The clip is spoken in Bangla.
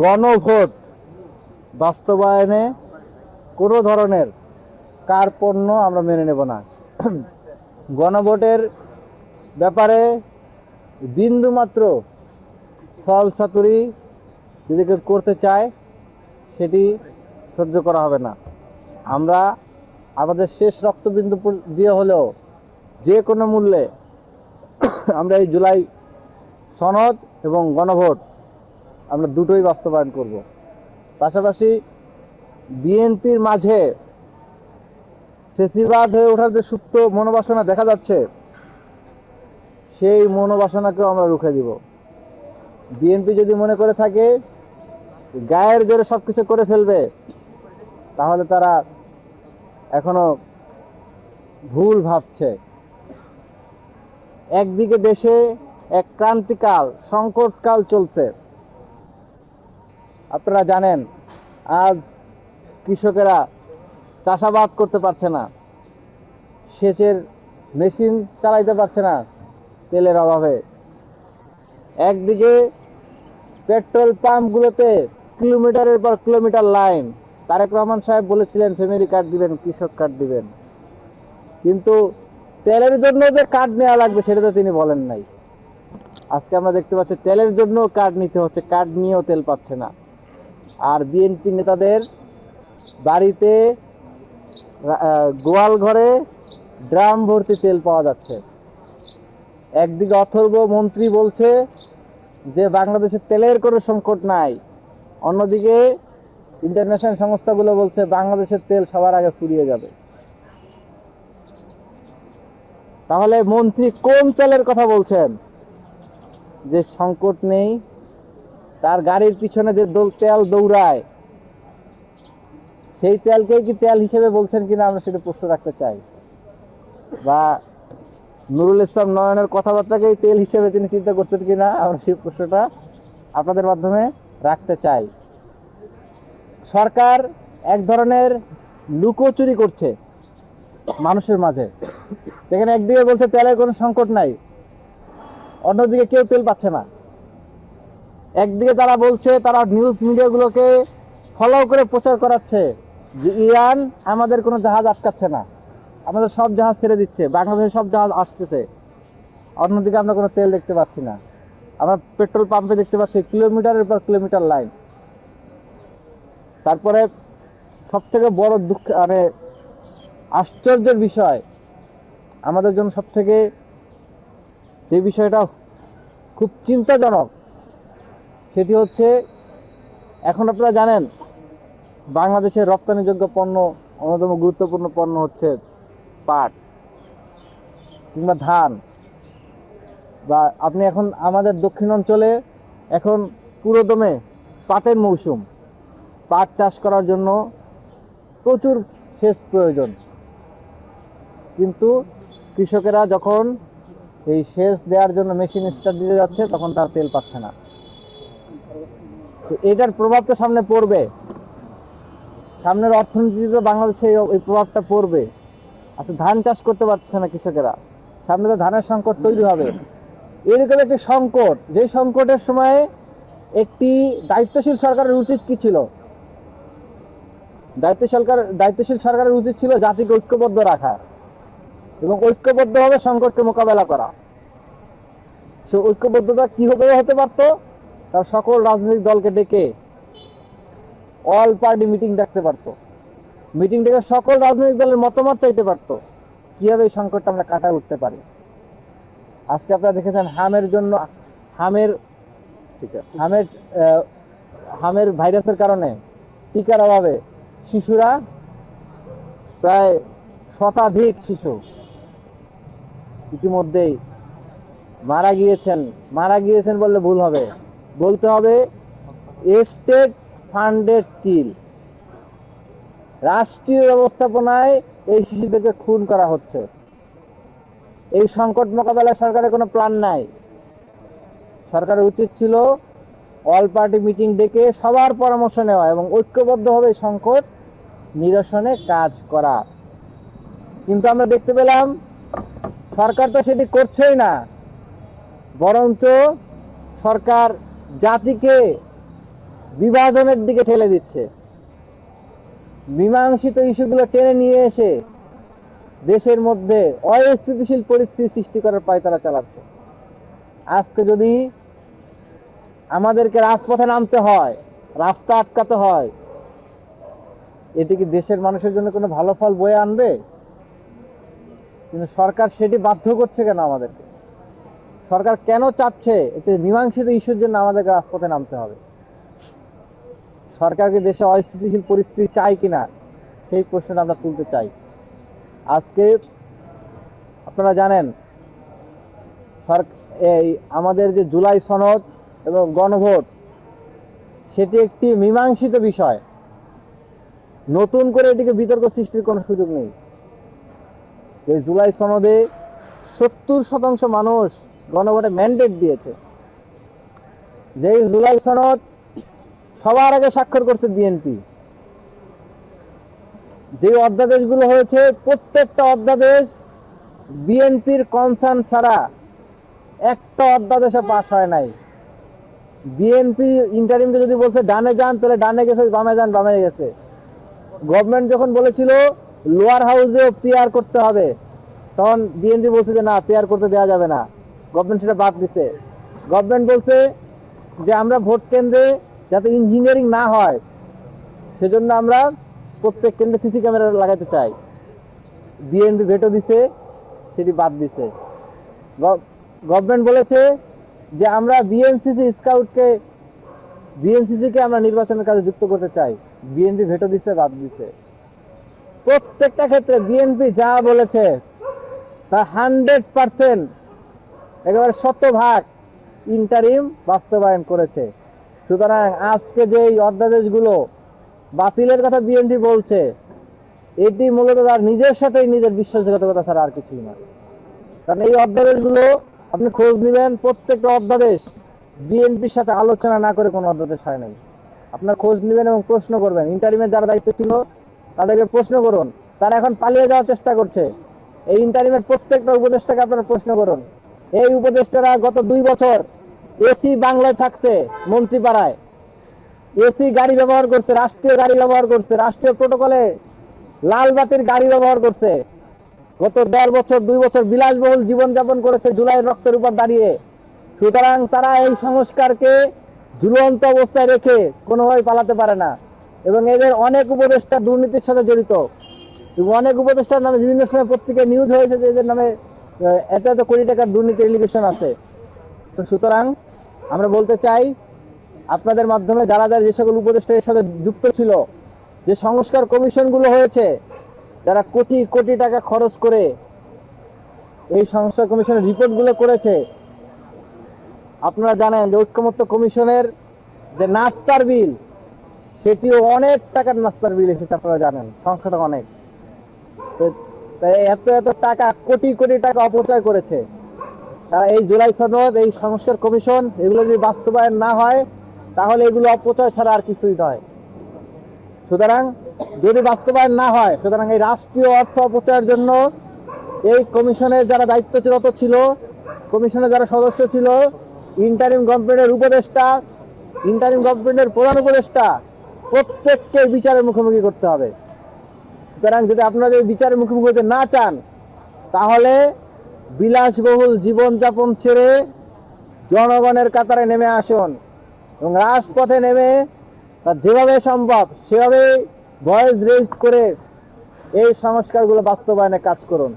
গণভোট বাস্তবায়নে কোনো ধরনের কার্পণ্য আমরা মেনে নেব না। গণভোটের ব্যাপারে বিন্দুমাত্র ছলচাতুরি যদি কেউ করতে চায় সেটি সহ্য করা হবে না। আমরা আমাদের শেষ রক্তবিন্দু দিয়ে হলেও যে কোনো মূল্যে আমরা এই জুলাই সনদ এবং গণভোট আমরা দুটোই বাস্তবায়ন করব। পাশাপাশি বিএনপির মাঝে ফেসিবাদ হয়ে ওঠার যে সুপ্ত মনোবাসনা দেখা যাচ্ছে, সেই মনোবাসনাকেও আমরা রুখে দিব। বিএনপি যদি মনে করে থাকে গায়ের জোরে সবকিছু করে ফেলবে, তাহলে তারা এখনো ভুল ভাবছে। একদিকে দেশে এক ক্রান্তিকাল, সংকটকাল চলছে। আপনারা জানেন আজ কৃষকেরা চাষাবাদ করতে পারছে না, সেচের মেশিন চালাইতে পারছে না তেলের অভাবে। একদিকে পেট্রোল পাম্পগুলোতে কিলোমিটারের পর কিলোমিটার লাইন। তারেক রহমান সাহেব বলেছিলেন ফ্যামিলি কার্ড দিবেন, কৃষক কার্ড দিবেন, কিন্তু তেলের জন্য যে কার্ড নেওয়া লাগবে সেটা তো তিনি বলেন নাই। আজকে আমরা দেখতে পাচ্ছি তেলের জন্য কার্ড নিতে হচ্ছে, কার্ড নিয়েও তেল পাচ্ছে না। আর বিএনপি নেতাদের বাড়িতে, গোয়াল ঘরে ড্রাম ভর্তি তেল পাওয়া যাচ্ছে। একদিকে অথর্ব মন্ত্রী বলছে যে বাংলাদেশে তেলের কোনো সংকট নাই, অন্যদিকে ইন্টারন্যাশনাল সংস্থাগুলো বলছে বাংলাদেশের তেল সবার আগে ফুরিয়ে যাবে। তাহলে মন্ত্রী কোন তেলের কথা বলছেন? যে সংকট নেই, তার গাড়ির পিছনে যে তেল দৌড়ায় সেই তেলকেই কি তেল হিসেবে বলছেন কিনা আমরা সেটা প্রশ্ন রাখতে চাই। বা নুরুল ইসলাম নয়নের কথাবার্তাকেই তেল হিসেবে তিনি চিন্তা করছেন কিনা আমরা সেই প্রশ্নটা আপনাদের মাধ্যমে রাখতে চাই। সরকার এক ধরনের লুকোচুরি করছে মানুষের মাঝে। এখানে একদিকে বলছে তেলের কোনো সংকট নাই, অন্যদিকে কেউ তেল পাচ্ছে না। একদিকে তারা বলছে, তারা নিউজ মিডিয়াগুলোকে ফলো করে প্রচার করাচ্ছে যে ইরান আমাদের কোনো জাহাজ আটকাচ্ছে না, আমাদের সব জাহাজ ছেড়ে দিচ্ছে, বাংলাদেশের সব জাহাজ আসতেছে। অন্যদিকে আমরা কোনো তেল দেখতে পাচ্ছি না। আমরা পেট্রোল পাম্পে দেখতে পাচ্ছি কিলোমিটারের পর কিলোমিটার লাইন। তারপরে সবথেকে বড় দুঃখ, মানে আশ্চর্যের বিষয়, আমাদের জন্য সবথেকে যে বিষয়টা খুব চিন্তাজনক, সেটি হচ্ছে এখন আপনারা জানেন বাংলাদেশের রপ্তানিযোগ্য পণ্য, অন্যতম গুরুত্বপূর্ণ পণ্য হচ্ছে পাট কিংবা ধান। বা আপনি এখন আমাদের দক্ষিণ অঞ্চলে এখন পুরোদমে পাটের মৌসুম। পাট চাষ করার জন্য প্রচুর সেচ প্রয়োজন, কিন্তু কৃষকেরা যখন এই সেচ দেওয়ার জন্য মেশিন স্টার্ট দিতে যাচ্ছে তখন তার তেল পাচ্ছে না। তো এটার প্রভাব তো সামনে পড়বে, সামনের অর্থনীতিতে বাংলাদেশে এই প্রভাবটা পড়বে। আচ্ছা, ধান চাষ করতে পারছে না কৃষকেরা, সামনে তো ধানের সংকট তৈরি হবে। এরকম একটি সংকট, যে সংকটের সময় একটি দায়িত্বশীল সরকারের উচিত কি ছিল? দায়িত্বশীল সরকারের উচিত ছিল জাতিকে ঐক্যবদ্ধ রাখা এবং ঐক্যবদ্ধভাবে সংকটকে মোকাবেলা করা। সে ঐক্যবদ্ধতা কিভাবে হতে পারত? তার সকল রাজনৈতিক দলকে ডেকে অল পার্টি মিটিং ডাকতে পারতো, মিটিং ডেকে সকল রাজনৈতিক দলের মতামত চাইতে পারতো কিভাবে এই সংকটটা আমরা কাটায় উঠতে পারি। আজকে আপনারা দেখেছেন হামের ভাইরাসের কারণে টিকার অভাবে শিশুরা, প্রায় শতাধিক শিশু ইতিমধ্যেই মারা গিয়েছেন বললে ভুল হবে, বলতে হবে স্টেট ফান্ডেড কিল। রাষ্ট্রীয় ব্যবস্থাপনায় এই শিশুদেরকে খুন করা হচ্ছে। এই সংকট মোকাবেলায় সরকারের কোনো প্ল্যান নাই। সরকারের উচিত ছিল অল পার্টি মিটিং ডেকে সবার পরামর্শ নেওয়া এবং ঐক্যবদ্ধভাবে সংকট নিরসনে কাজ করা। কিন্তু আমরা দেখতে পেলাম সরকার তো সেটি করছেই না, বরঞ্চ সরকার জাতিকে বিভাজনের দিকে ঠেলে দিচ্ছে। মীমাংসিত ইস্যুগুলো টেনে নিয়ে এসে দেশের মধ্যে অস্থিতিশীল পরিস্থিতি সৃষ্টি করার পায়তারা চালাচ্ছে। আজকে যদি আমাদেরকে রাজপথে নামতে হয়, রাস্তা আটকাতে হয়, এটি কি দেশের মানুষের জন্য কোনো ভালো ফল বয়ে আনবে? কিন্তু সরকার সেটি বাধ্য করছে কেন আমাদেরকে? সরকার কেন চাচ্ছে এতে মীমাংসিত ইস্যুর জন্য আমাদেরকে রাজপথে নামতে হবে? সরকারকে দেশে অস্থিতিশীল পরিস্থিতি চাই কিনা সেই প্রশ্নটা আমরা তুলতে চাই। আজকে আপনারা জানেন এই আমাদের যে জুলাই সনদ এবং গণভোট, সেটি একটি মীমাংসিত বিষয়। নতুন করে এটিকে বিতর্ক সৃষ্টির কোনো সুযোগ নেই। এই জুলাই সনদে 70% মানুষ গণভোটে ম্যান্ডেট দিয়েছে। যেই জুলাই সনদ সবার আগে স্বাক্ষর করছে বিএনপি। যে অধ্যাদেশগুলো হয়েছে প্রত্যেকটা অধ্যাদেশ বিএনপির কনসার্ন ছাড়া একটা অধ্যাদেশে পাস হয় নাই। বিএনপি ইন্টারিমকে যদি বলছে ডানে যান, তাহলে ডানে গেছে, বামে যান, বামে গেছে। গভর্নমেন্ট যখন বলেছিল লোয়ার হাউসে পিআর করতে হবে, তখন বিএনপি বলছে যে না, পিআর করতে দেওয়া যাবে না, গভর্নমেন্ট সেটা বাদ দিছে। গভর্নমেন্ট বলছে যে আমরা ভোট কেন্দ্রে যাতে ইঞ্জিনিয়ারিং না হয় সেজন্য আমরা প্রত্যেক কেন্দ্রে সিসি ক্যামেরা লাগাতে চাই, বিএনপি ভেটো দিছে, সেটি বাদ দিছে। গভর্নমেন্ট বলেছে যে আমরা বিএনসিসিকে আমরা নির্বাচনের কাজে যুক্ত করতে চাই, বিএনপি ভেটো দিছে, বাদ দিছে। প্রত্যেকটা ক্ষেত্রে বিএনপি যা বলেছে তার 100% একেবারে 100% ইন্টারিম বাস্তবায়ন করেছে। সুতরাং আজকে যে অধ্যাদেশগুলো বাতিলের কথা বিএনপি বলছে, এটি মূলত তার নিজের সাথেই নিজের বিশ্বাসঘাতকতা ছাড়া আর কিছুই না। কারণ এই অধ্যাদেশগুলো আপনি খোঁজ নেবেন, প্রত্যেকটা অধ্যাদেশ বিএনপির সাথে আলোচনা না করে কোনো অধ্যাদেশ হয় নাই। আপনার খোঁজ নেবেন এবং প্রশ্ন করবেন। ইন্টারিমের যারা দায়িত্ব ছিল তাদেরকে প্রশ্ন করুন, তারা এখন পালিয়ে যাওয়ার চেষ্টা করছে। এই ইন্টারিমের প্রত্যেকটা উপদেষ্টাকে আপনারা প্রশ্ন করুন। এই উপদেষ্টারা গত 2 বছর এসি বাংলায় থাকছে, মন্ত্রীপাড়ায় এসি গাড়ি ব্যবহার করছে, রাষ্ট্রীয় গাড়ি ব্যবহার করছে, রাষ্ট্রীয় প্রোটোকলে লাল বাতির গাড়ি ব্যবহার করছে। গত 1.5 বছর 2 বছর বিলাসবহুল জীবনযাপন করেছে জুলাইয়ের রক্তের উপর দাঁড়িয়ে। সুতরাং তারা এই সংস্কারকে ঝুলন্ত অবস্থায় রেখে কোনোভাবে পালাতে পারে না। এবং এদের অনেক উপদেষ্টা দুর্নীতির সাথে জড়িত, এবং অনেক উপদেষ্টার নামে বিভিন্ন সময় পত্রিকায় নিউজ হয়েছে যে এদের নামে এত এত কোটি টাকার দুর্নীতির এলিগেশন আছে। তো সুতরাং আমরা বলতে চাই, আপনাদের মাধ্যমে যারা যারা যে সকল উপদেষ্টা এর সাথে যুক্ত ছিল, যে সংস্কার কমিশনগুলো হয়েছে, যারা কোটি কোটি টাকা খরচ করে এই সংস্কার কমিশনের রিপোর্টগুলো করেছে, আপনারা জানেন যে ঐক্যমত্য কমিশনের যে নাস্তার বিল, সেটিও অনেক টাকার নাস্তার বিল এসেছে। আপনারা জানেন সংখ্যাটা অনেক। এত এত টাকা, কোটি কোটি টাকা অপচয় করেছে তারা। এই জুলাই সনদ, এই সংস্কার কমিশন, এগুলো যদি বাস্তবায়ন না হয় তাহলে এগুলো অপচয় ছাড়া আর কিছুই নয়। সুতরাং যদি বাস্তবায়ন না হয়, সুতরাং এই রাষ্ট্রীয় অর্থ অপচয়ের জন্য এই কমিশনের যারা দায়িত্বরত ছিল, কমিশনের যারা সদস্য ছিল, ইন্টারিম গভর্নমেন্টের উপদেষ্টা, ইন্টারিম গভর্নমেন্টের প্রধান উপদেষ্টা, প্রত্যেককে বিচারের মুখোমুখি করতে হবে। সুতরাং যদি আপনারা যদি বিচারের মুখোমুখি হতে না চান, তাহলে বিলাসবহুল জীবনযাপন ছেড়ে জনগণের কাতারে নেমে আসুন এবং রাজপথে নেমে যেভাবে সম্ভব সেভাবে ভয়েস রেজ করে এই সংস্কারগুলো বাস্তবায়নে কাজ করুন।